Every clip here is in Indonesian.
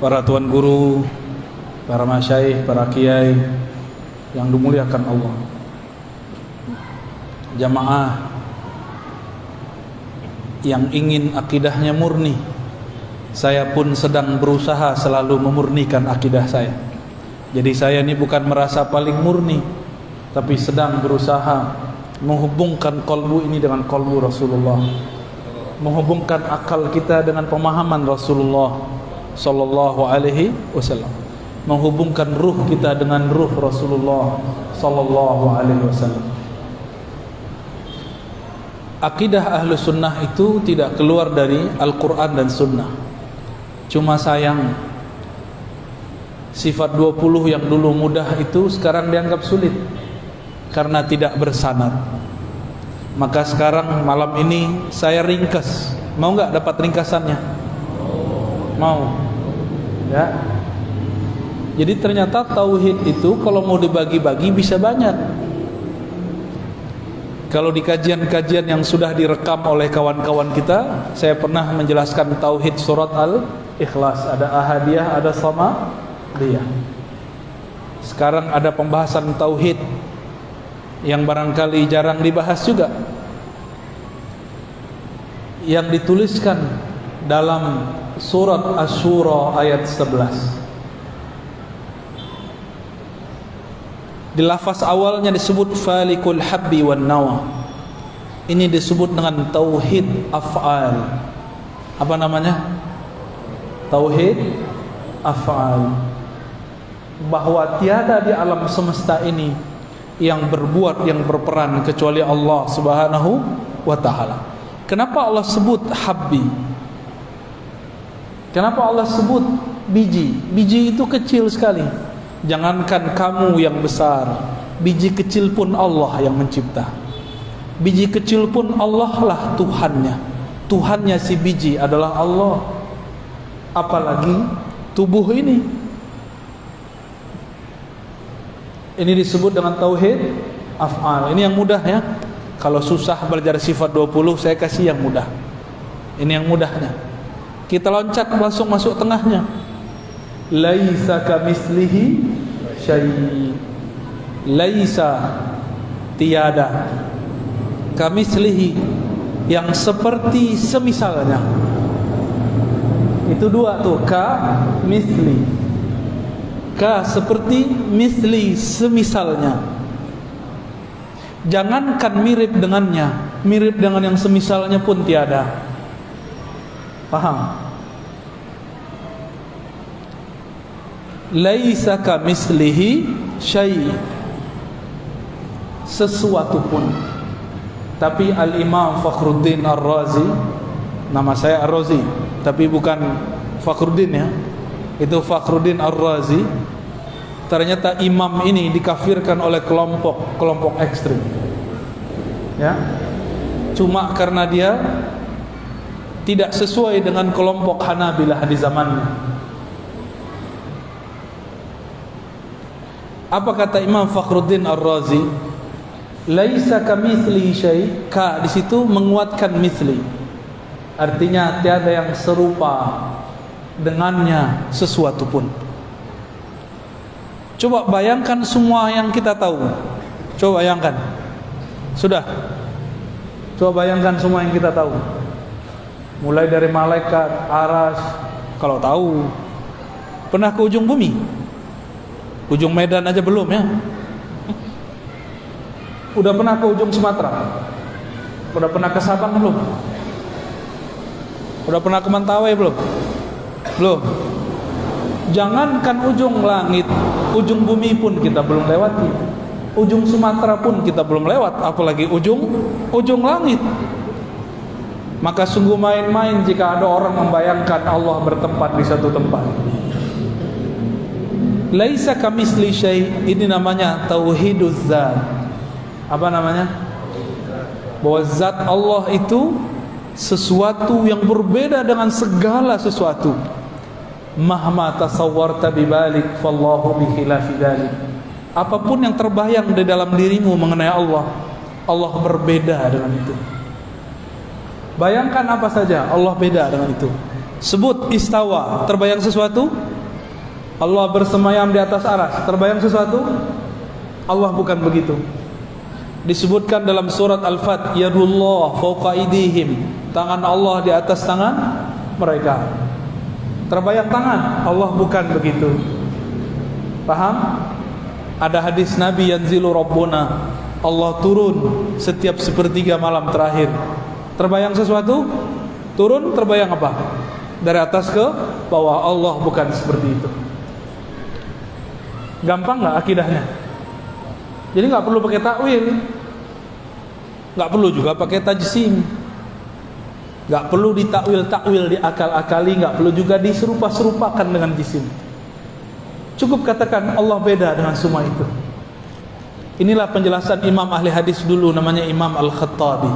para tuan guru, para masyayikh, para kiai yang dimuliakan Allah, jamaah yang ingin akidahnya murni. Saya pun sedang berusaha selalu memurnikan akidah saya. Jadi saya ini bukan merasa paling murni, tapi sedang berusaha menghubungkan kalbu ini dengan kalbu Rasulullah, menghubungkan akal kita dengan pemahaman Rasulullah sallallahu alaihi wasallam, menghubungkan ruh kita dengan ruh Rasulullah sallallahu alaihi wasallam. Akidah ahlu sunnah itu tidak keluar dari Al-Quran dan sunnah. Cuma sayang, sifat 20 yang dulu mudah itu sekarang dianggap sulit karena tidak bersanad. Maka sekarang malam ini saya ringkas. Mau nggak dapat ringkasannya? Mau? Ya. Jadi ternyata tauhid itu kalau mau dibagi-bagi bisa banyak. Kalau di kajian-kajian yang sudah direkam oleh kawan-kawan kita, saya pernah menjelaskan tauhid surat Al-Ikhlas, ada ahadiyah, ada samadiyah. Sekarang ada pembahasan tauhid yang barangkali jarang dibahas juga, yang dituliskan dalam surat Asy-Syura ayat 11. Di lafaz awalnya disebut falikul habbi wan nawa. Ini disebut dengan tauhid af'al. Apa namanya? Tauhid af'al. Bahwa tiada di alam semesta ini yang berbuat, yang berperan kecuali Allah Subhanahu wa ta'ala. Kenapa Allah sebut habbi? Kenapa Allah sebut biji? Biji itu kecil sekali. Jangankan kamu yang besar, biji kecil pun Allah yang mencipta. Biji kecil pun Allah lah Tuhannya. Tuhannya si biji adalah Allah. Apalagi tubuh ini. Ini disebut dengan tauhid af'al. Ini yang mudah ya. Kalau susah belajar sifat 20, saya kasih yang mudah. Ini yang mudahnya. Kita loncat langsung masuk tengahnya. Laisa kamitslihi syai'. Laisa tiada, kamitslihi yang seperti semisalnya. Itu dua tuh, ka misli. Ka seperti, misli semisalnya. Jangankan mirip dengannya, mirip dengan yang semisalnya pun tiada. Paham? Laisa kamitslihi syai', sesuatu pun. Tapi Al-Imam Fakhruddin Ar-Razi, nama saya Ar-Razi tapi bukan Fakhruddin ya, itu Fakhruddin Ar-Razi. Ternyata imam ini dikafirkan oleh kelompok ekstrim ya, cuma karena dia tidak sesuai dengan kelompok Hanabilah di zamannya. Apa kata Imam Fakhruddin Ar-Razi? Laisa kamitslihi syai'. Ka di situ menguatkan misli. Artinya tiada yang serupa dengannya sesuatu pun. Coba bayangkan semua yang kita tahu. Coba bayangkan. Sudah. Coba bayangkan semua yang kita tahu. Mulai dari malaikat, aras, kalau tahu. Pernah ke ujung bumi? Ujung Medan aja belum ya. Udah pernah ke ujung Sumatera? Udah pernah ke Sabang belum? Udah pernah ke Mentawai belum? Belum. Jangankan ujung langit, ujung bumi pun kita belum lewati. Ujung Sumatera pun kita belum lewat, apalagi ujung langit. Maka sungguh main-main jika ada orang membayangkan Allah bertempat di satu tempat. Laisa kamitsli syai', ini namanya tauhiduz zat. Apa namanya? Bahwa zat Allah itu sesuatu yang berbeda dengan segala sesuatu. Mahma tasawwarta bibalik fallahu bikhilafi dzalik. Apapun yang terbayang di dalam dirimu mengenai Allah, Allah berbeda dengan itu. Bayangkan apa saja, Allah beda dengan itu. Sebut istawa, terbayang sesuatu? Allah bersemayam di atas arsy. Terbayang sesuatu? Allah bukan begitu. Disebutkan dalam surat Al-Fat, yadullah fawqa aydihim, tangan Allah di atas tangan mereka. Terbayang tangan? Allah bukan begitu. Paham? Ada hadis Nabi, yanzilu rabbuna, Allah turun setiap sepertiga malam terakhir. Terbayang sesuatu? Turun, terbayang apa? Dari atas ke bawah. Allah bukan seperti itu. Gampang nggak akidahnya? Jadi nggak perlu pakai takwil, nggak perlu juga pakai tajsim, nggak perlu ditakwil-takwil, diakal-akali, nggak perlu juga diserupa-serupakan dengan jisim. Cukup katakan Allah beda dengan semua itu. Inilah penjelasan imam ahli hadis dulu, namanya Imam Al-Khattabi.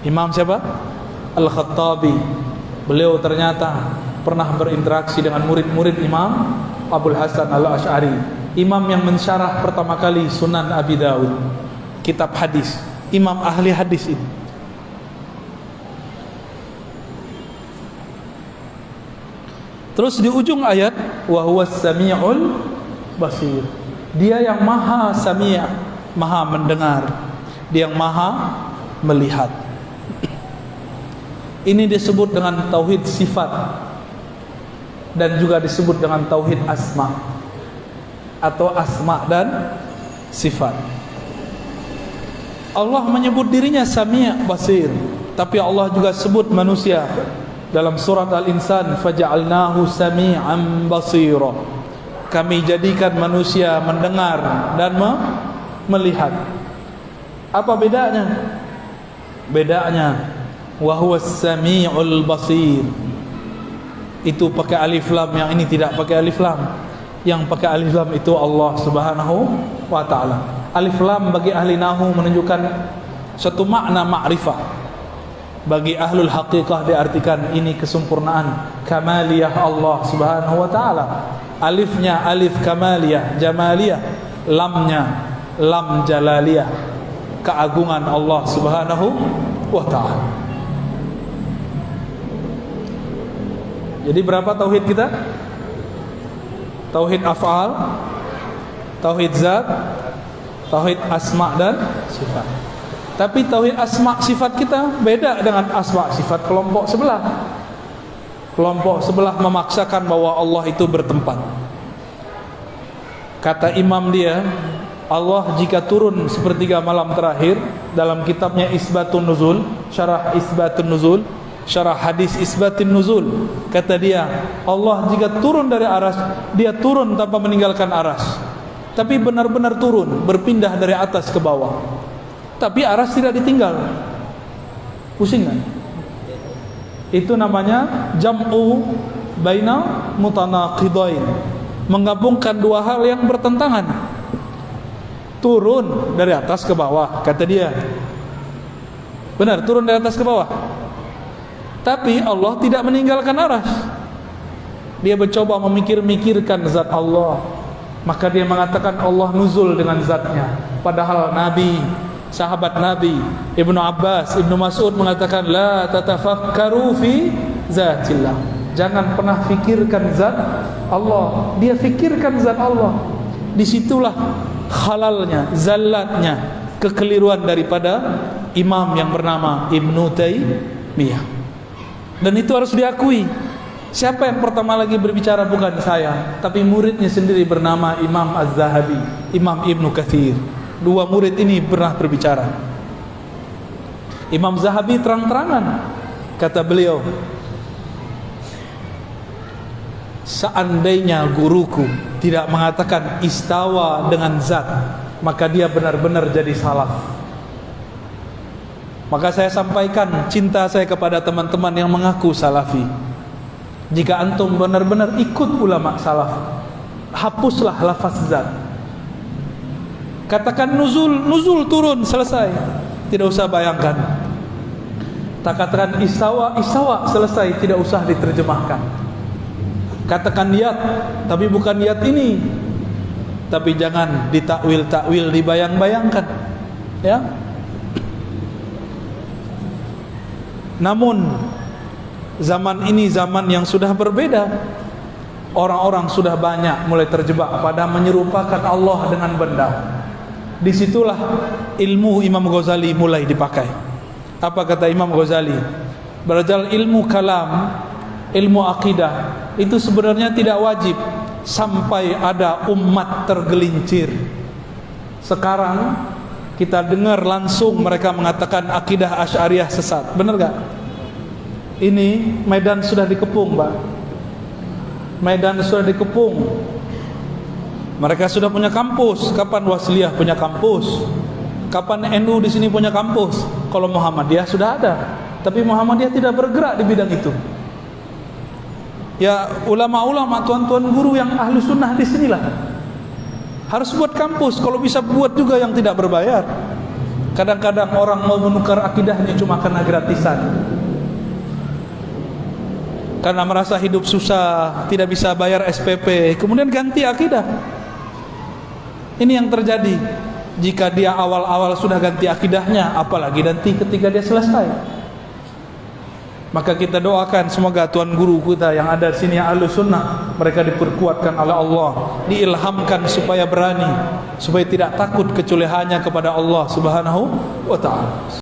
Imam siapa? Al-Khattabi. Beliau ternyata pernah berinteraksi dengan murid-murid Imam Abul Hasan Al-Asy'ari, imam yang mensyarah pertama kali Sunan Abi Dawud, kitab hadis. Imam ahli hadis ini. Terus di ujung ayat, wa huwas samiul basir. Dia yang maha sami', maha mendengar. Dia yang maha melihat. Ini disebut dengan tauhid sifat, dan juga disebut dengan tauhid asma, atau asma dan sifat. Allah menyebut dirinya sami' basir, tapi Allah juga sebut manusia dalam surat Al-Insan, faja'alnahu sami'an basira. Kami jadikan manusia mendengar dan melihat. Apa bedanya? Bedanya wa huwas sami'ul basir. Itu pakai alif lam, yang ini tidak pakai alif lam. Yang pakai alif lam itu Allah Subhanahu wa taala. Alif lam bagi ahli nahu menunjukkan satu makna ma'rifah. Bagi ahlul haqiqah diartikan ini kesempurnaan, kamaliyah Allah Subhanahu wa taala. Alifnya alif kamaliyah, jamaliyah. Lamnya lam jalaliyah, keagungan Allah Subhanahu wa taala. Jadi berapa tauhid kita? Tauhid af'al, tauhid zat, tauhid asma dan sifat. Tapi tauhid asma sifat kita beda dengan asma sifat kelompok sebelah. Kelompok sebelah memaksakan bahwa Allah itu bertempat. Kata imam dia, Allah jika turun sepertiga malam terakhir, dalam kitabnya Isbatun Nuzul, syarah Isbatun Nuzul, syarah hadis Isbatin Nuzul, kata dia, Allah jika turun dari aras, dia turun tanpa meninggalkan aras, tapi benar-benar turun, berpindah dari atas ke bawah, tapi aras tidak ditinggal. Pusing kan? Itu namanya jam'u baina mutanaqidain, menggabungkan dua hal yang bertentangan. Turun dari atas ke bawah, kata dia. Benar, turun dari atas ke bawah. Tapi Allah tidak meninggalkan aras. Dia mencoba memikir-mikirkan zat Allah, maka dia mengatakan Allah nuzul dengan zatnya. Padahal Nabi, sahabat Nabi Ibnu Abbas, Ibnu Mas'ud mengatakan la tatafakkaru fi zatillah. Jangan pernah fikirkan zat Allah. Dia fikirkan zat Allah. Disitulah khalalnya, zallatnya, kekeliruan daripada imam yang bernama Ibnu Taimiyah. Dan itu harus diakui. Siapa yang pertama lagi berbicara bukan saya, tapi muridnya sendiri bernama Imam Az-Zahabi, Imam Ibnu Katsir. Dua murid ini pernah berbicara. Imam Zahabi terang-terangan, kata beliau, seandainya guruku tidak mengatakan istawa dengan zat, maka dia benar-benar jadi salaf. Maka saya sampaikan cinta saya kepada teman-teman yang mengaku salafi. Jika antum benar-benar ikut ulama salaf, hapuslah lafaz zat. Katakan nuzul, nuzul turun, selesai. Tidak usah bayangkan. Tak katakan istawa, istawa, selesai, tidak usah diterjemahkan. Katakan niat, tapi bukan niat ini. Tapi jangan ditakwil-takwil, dibayang-bayangkan. Ya. Namun zaman ini zaman yang sudah berbeda. orang-orang sudah banyak mulai terjebak pada menyerupakan Allah dengan benda. Disitulah ilmu Imam Ghazali mulai dipakai. Apa kata Imam Ghazali? Belajar ilmu kalam, ilmu akidah itu sebenarnya tidak wajib sampai ada umat tergelincir. Sekarang kita dengar langsung mereka mengatakan akidah Asy'ariyah sesat. Benar gak? Ini medan sudah dikepung, Pak. Medan sudah dikepung. Mereka sudah punya kampus. Kapan Wasliyah punya kampus? Kapan NU di sini punya kampus? Kalau Muhammadiyah sudah ada, tapi Muhammadiyah tidak bergerak di bidang itu. Ya ulama-ulama, tuan-tuan guru yang ahli sunnah di sinilah harus buat kampus. Kalau bisa buat juga yang tidak berbayar. Kadang-kadang orang mau menukar akidahnya cuma karena gratisan, karena merasa hidup susah, tidak bisa bayar SPP, kemudian ganti akidah. Ini yang terjadi. Jika dia awal-awal sudah ganti akidahnya, apalagi nanti ketika dia selesai. Maka kita doakan semoga tuan guru kita yang ada di sini Ahlus Sunnah, mereka diperkuatkan oleh Allah, diilhamkan supaya berani, supaya tidak takut kecuali hanya kepada Allah Subhanahu wa taala.